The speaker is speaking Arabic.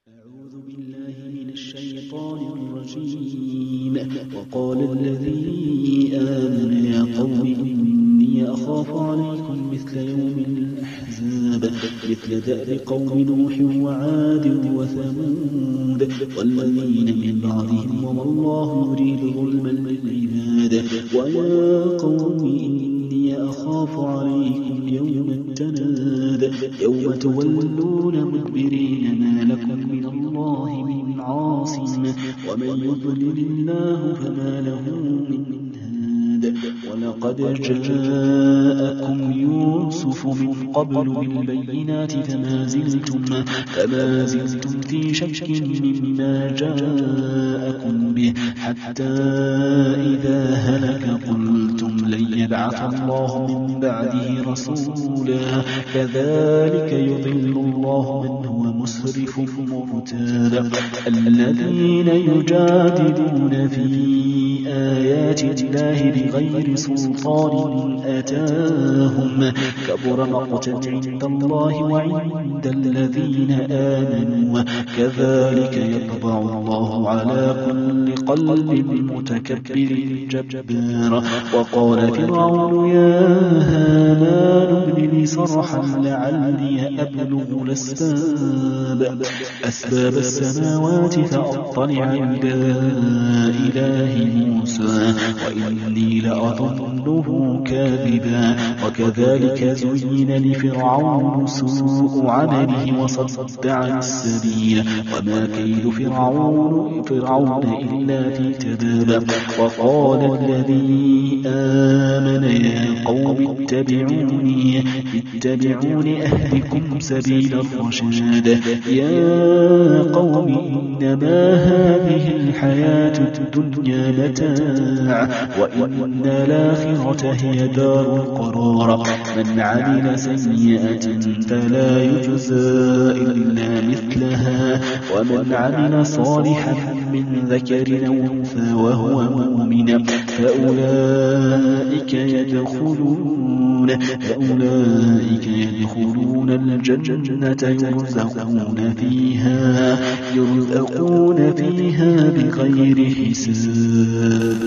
أعوذ بالله من الشيطان الرجيم. وقال الذي آمن يا قوم إني أخاف عليكم مثل يوم الأحزاب مثل دأب قوم نوح وعاد وثمود والذين من بعدهم وما الله يريد ظلما للعباد. ويا قوم إني أخاف عليكم يوم التناد يوم تولون مدبرين ما لكم من الله من عاصم ومن يضلل الله فما له من هاد. ولقد جاءكم يوسف من قبل بالبينات فما زلتم في شك مما جاءكم به حتى إذا هلك قلتم لن يبعث الله من بعده رسولا كذلك يضل الله من هو مسرف مرتاب. الذين يجادلون في آيات الله بغير سلطان أتاهم كبر مقتا عند الله وعند الذين آمنوا كذلك يطبع الله على كل قلب متكبر جبار. وقال فرعون يا هامان ابن لي صرحا لعلي أبلغ أسباب السماوات فأطلع إلى إله موسى وإني لأظنه كاذبا. وكذلك زين لفرعون سوء عمله وصد عن السبيل وما كيد فرعون إلا في تباب. وقال الذي آمن يا قوم اتبعوني أهدكم سبيل الرشاد. يا قوم إنما هذه الحياة الدنيا متاع وإن الآخرة هي دار القرار. من عمل سيئة فلا يجزى إلا مثلها ومن عمل صالحا من ذكر أو أنثى وهو مؤمن فأولئك يدخلون الجنة يرزقون فيها بغير حساب.